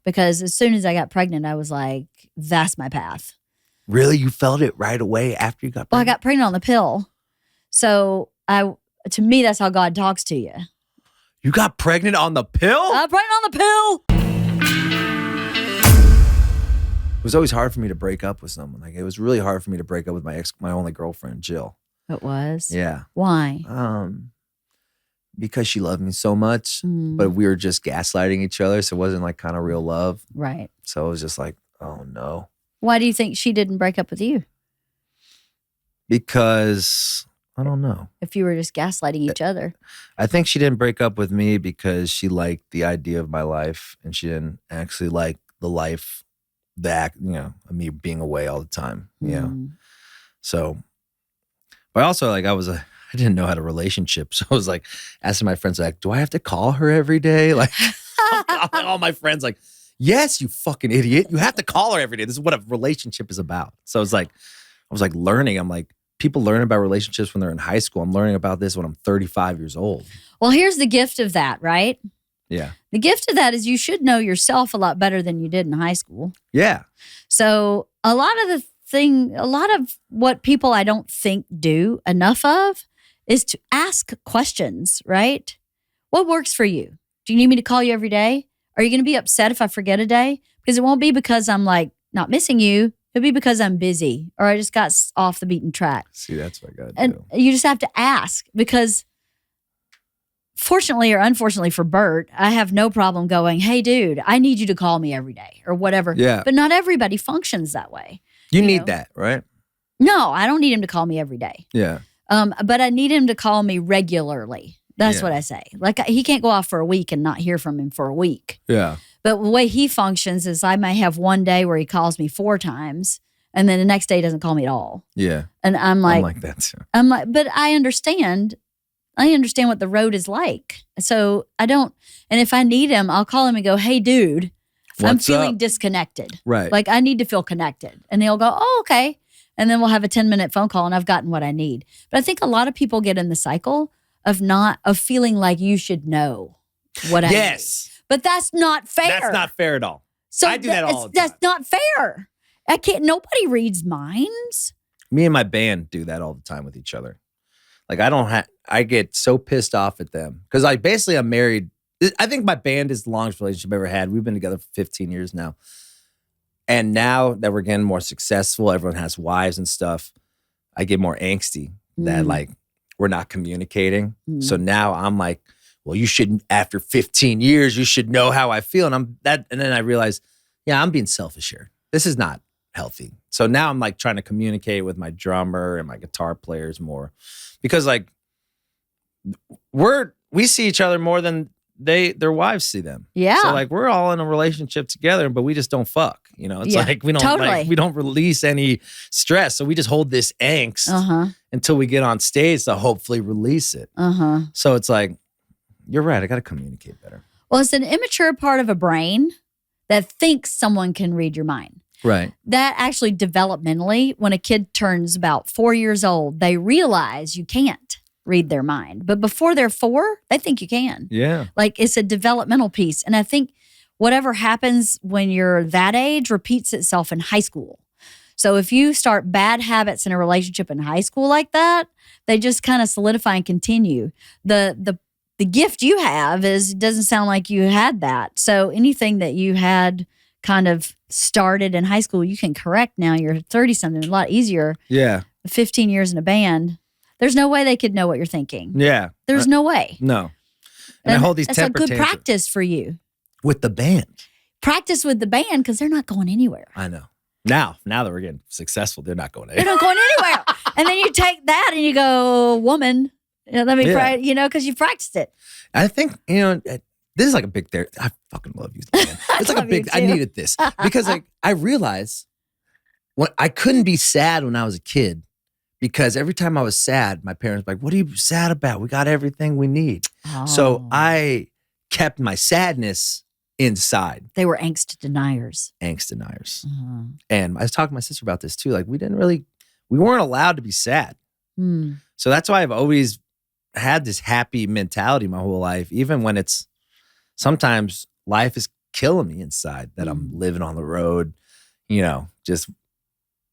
because as soon as I got pregnant, I was like, that's my path. Really? You felt it right away after you got pregnant? Well, I got pregnant on the pill. So to me, that's how God talks to you. You got pregnant on the pill? Pregnant on the pill. It was always hard for me to break up with someone. Like, it was really hard for me to break up with my only girlfriend, Jill. It was? Yeah. Why? Because she loved me so much, but we were just gaslighting each other, so it wasn't like kind of real love. Right. So it was just like, oh no. Why do you think she didn't break up with you? Because I don't know. If you were just gaslighting each other. I think she didn't break up with me because she liked the idea of my life, and she didn't actually like the life that, of me being away all the time. Yeah. So, but also like I didn't know how to relationship. So I was like asking my friends, like, do I have to call her every day? Like all my friends like, yes, you fucking idiot. You have to call her every day. This is what a relationship is about. So I was like learning. I'm like, people learn about relationships when they're in high school. I'm learning about this when I'm 35 years old. Well, here's the gift of that, right? Yeah. The gift of that is you should know yourself a lot better than you did in high school. Yeah. So a lot of what people I don't think do enough of is to ask questions, right? What works for you? Do you need me to call you every day? Are you going to be upset if I forget a day? Because it won't be because I'm like not missing you. It'll be because I'm busy or I just got off the beaten track. See, that's what I got to do. And you just have to ask because fortunately or unfortunately for Bert, I have no problem going, hey, dude, I need you to call me every day or whatever. Yeah. But not everybody functions that way. You need that, right? No, I don't need him to call me every day. Yeah. But I need him to call me regularly. That's what I say. Like he can't go off for a week and not hear from him for a week. Yeah. But the way he functions is I may have one day where he calls me 4 times and then the next day he doesn't call me at all. Yeah. And I'm like that too. I'm like, but I understand what the road is like. So I don't, and if I need him, I'll call him and go, hey, dude, I'm feeling disconnected. Right. Like I need to feel connected. And he'll go, oh, okay. And then we'll have a 10-minute phone call and I've gotten what I need. But I think a lot of people get in the cycle of feeling like you should know what I need. But that's not fair. That's not fair at all. So I do that all the time. That's not fair. Nobody reads minds. Me and my band do that all the time with each other. Like I get so pissed off at them because I'm married. I think my band is the longest relationship I've ever had. We've been together for 15 years now. And now that we're getting more successful, everyone has wives and stuff, I get more angsty that like we're not communicating. So now I'm like, well, you shouldn't, after 15 years, you should know how I feel. And then I realize, yeah, I'm being selfish here. This is not healthy. So now I'm like trying to communicate with my drummer and my guitar players more because like we see each other more than their wives see them. Yeah. So like we're all in a relationship together, but we just don't fuck. It's like we don't we don't release any stress. So we just hold this angst until we get on stage to hopefully release it. So it's like, you're right, I gotta communicate better. Well, it's an immature part of a brain that thinks someone can read your mind. Right. That actually developmentally, when a kid turns about 4 years old, they realize you can't read their mind. But before they're 4, they think you can. Yeah. Like it's a developmental piece. And I think whatever happens when you're that age repeats itself in high school. So if you start bad habits in a relationship in high school like that, they just kind of solidify and continue. The gift you have is it doesn't sound like you had that. So anything that you had kind of started in high school, you can correct now. You're 30-something, a lot easier. Yeah. 15 years in a band. There's no way they could know what you're thinking. Yeah. There's no way. No. And I hold these temper That's a good tantrums. practice for you. With the band. Practice with the band because they're not going anywhere. I know. Now that we're getting successful, they're not going anywhere. They're not going anywhere. And then you take that and you go, woman, let me because you've practiced it. I think, this is like a big therapy. I fucking love you, man. It's like a big, I needed this. Because like I realized I couldn't be sad when I was a kid because every time I was sad, my parents were like, what are you sad about? We got everything we need. Oh. So I kept my sadness inside. They were angst deniers. And I was talking to my sister about this too. Like we weren't allowed to be sad. So that's why I've always had this happy mentality my whole life, even when sometimes life killing me inside that I'm living on the road, just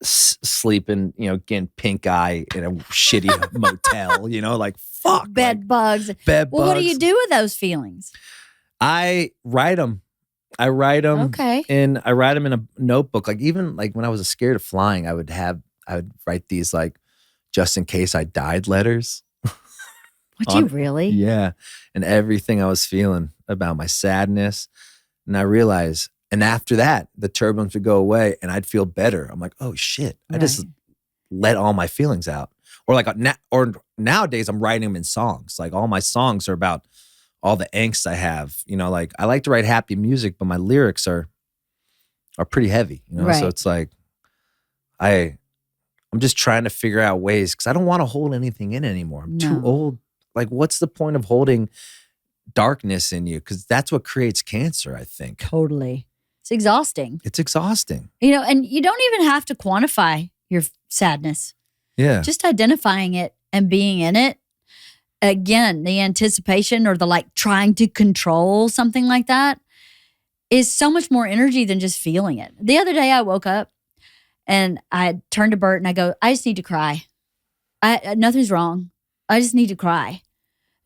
sleeping, getting pink eye in a shitty motel, like fuck. Bed bugs. Well, what do you do with those feelings? I write them. Okay. And I write them in a notebook. Like even like when I was scared of flying, I would write these like just in case I died letters. Would you really? Yeah. And everything I was feeling about my sadness. And I realized, and after that, the turbulence would go away and I'd feel better. I'm like, oh shit. I just let all my feelings out. Or nowadays I'm writing them in songs. Like all my songs are about all the angst I have. Like I like to write happy music, but my lyrics are pretty heavy. So it's like I'm just trying to figure out ways because I don't want to hold anything in anymore. I'm too old. Like, what's the point of holding darkness in you? Because that's what creates cancer, I think. Totally. It's exhausting. It's exhausting. And you don't even have to quantify your sadness. Yeah. Just identifying it and being in it. Again, the anticipation or the like trying to control something like that is so much more energy than just feeling it. The other day I woke up and I turned to Bert and I go, I just need to cry. Nothing's wrong. I just need to cry.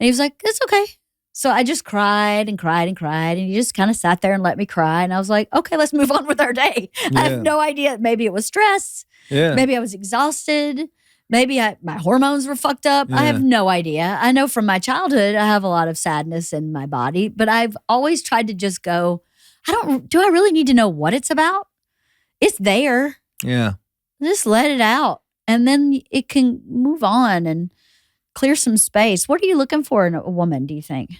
And he was like, it's okay. So I just cried and cried and cried. And he just kind of sat there and let me cry. And I was like, okay, let's move on with our day. Yeah. I have no idea. Maybe it was stress. Yeah. Maybe I was exhausted. Maybe my hormones were fucked up. Yeah. I have no idea. I know from my childhood, I have a lot of sadness in my body. But I've always tried to just go, do I really need to know what it's about? It's there. Yeah. Just let it out. And then it can move on and clear some space. What are you looking for in a woman, do you think?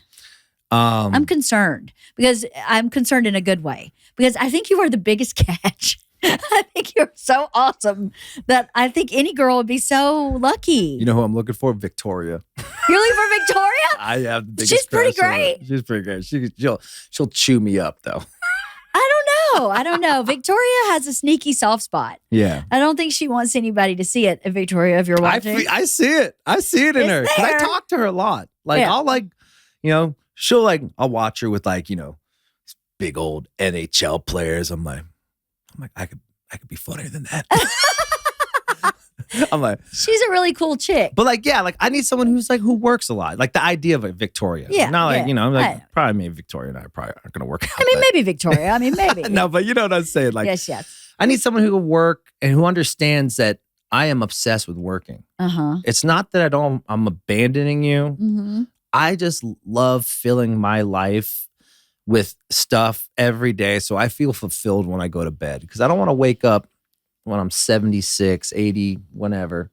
I'm concerned because I'm concerned in a good way because I think you are the biggest catch. I think you're so awesome that I think any girl would be so lucky. You know who I'm looking for? Victoria. You're looking for Victoria? I have the biggest She's pretty great. She's pretty great. She'll chew me up though. I don't know. Victoria has a sneaky soft spot. Yeah. I don't think she wants anybody to see it, Victoria, if you're watching. I see it. I see it in her. Because I talk to her a lot. Like, yeah. I'll watch her with big old NHL players. I'm like, I could be funnier than that. I'm like, she's a really cool chick. But I need someone who works a lot. Like the idea of Victoria. Yeah. Not probably me and Victoria and I probably aren't gonna work out. I mean, maybe Victoria. I mean, maybe. No, but you know what I'm saying? Like, yes. I need someone who can work and who understands that I am obsessed with working. Uh-huh. It's not that I'm abandoning you. Mm-hmm. I just love filling my life with stuff every day. So I feel fulfilled when I go to bed because I don't want to wake up when I'm 76, 80, whenever,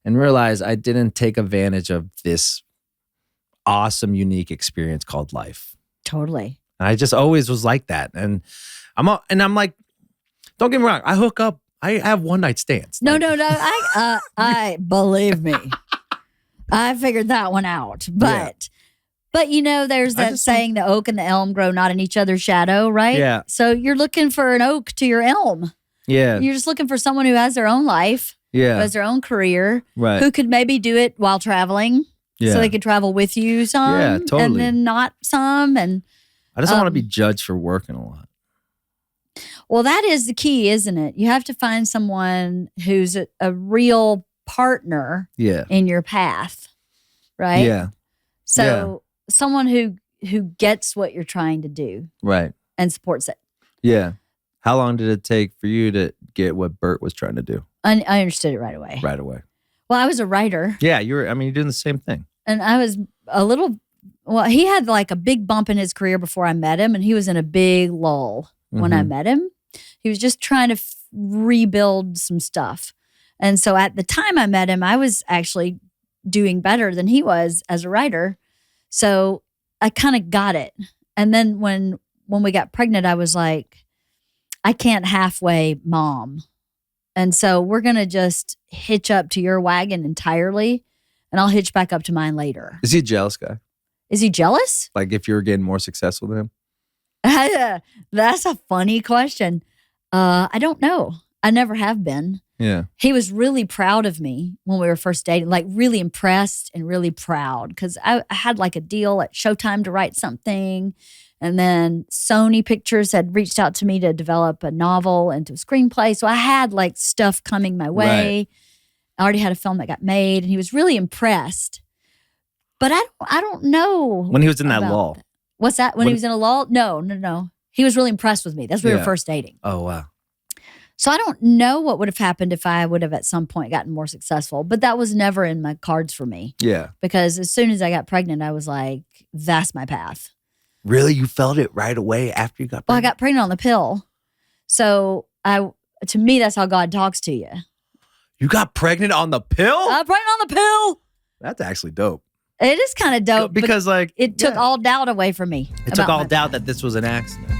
and realize I didn't take advantage of this awesome, unique experience called life. Totally. And I just always was like that. And I'm like, don't get me wrong, I hook up, I have one night stands. No. I believe me. I figured that one out. But there's that saying, the oak and the elm grow not in each other's shadow, right? Yeah. So you're looking for an oak to your elm. Yeah. You're just looking for someone who has their own life, who has their own career, who could maybe do it while traveling. Yeah. So they could travel with you some. Yeah, totally. And then not some. And I just don't want to be judged for working a lot. Well, that is the key, isn't it? You have to find someone who's a real partner in your path, right? Yeah. So someone who gets what you're trying to do. Right. And supports it. Yeah. How long did it take for you to get what Bert was trying to do? I understood it right away. Right away. Well, I was a writer. Yeah, you're doing the same thing. And I was he had like a big bump in his career before I met him, and he was in a big lull when I met him. He was just trying to rebuild some stuff. And so at the time I met him, I was actually doing better than he was as a writer. So I kind of got it. And then when we got pregnant, I was like, I can't halfway mom. And so we're going to just hitch up to your wagon entirely, and I'll hitch back up to mine later. Is he a jealous guy? Is he jealous? Like if you're getting more successful than him? That's a funny question. I don't know. I never have been. Yeah. He was really proud of me when we were first dating, like really impressed and really proud because I had like a deal at Showtime to write something. And then Sony Pictures had reached out to me to develop a novel into a screenplay. So I had like stuff coming my way. Right. I already had a film that got made, and he was really impressed. But I don't know. When he was in that lull. What's that? When he was in a lull? No. He was really impressed with me. That's when we were first dating. Oh, wow. So I don't know what would have happened if I would have at some point gotten more successful. But that was never in my cards for me. Yeah. Because as soon as I got pregnant, I was like, that's my path. Really? You felt it right away after you got pregnant? Well, I got pregnant on the pill. So to me, that's how God talks to you. You got pregnant on the pill? I'm pregnant on the pill. That's actually dope. It is kind of dope. Because like it took all doubt away from me. It took all doubt that this was an accident.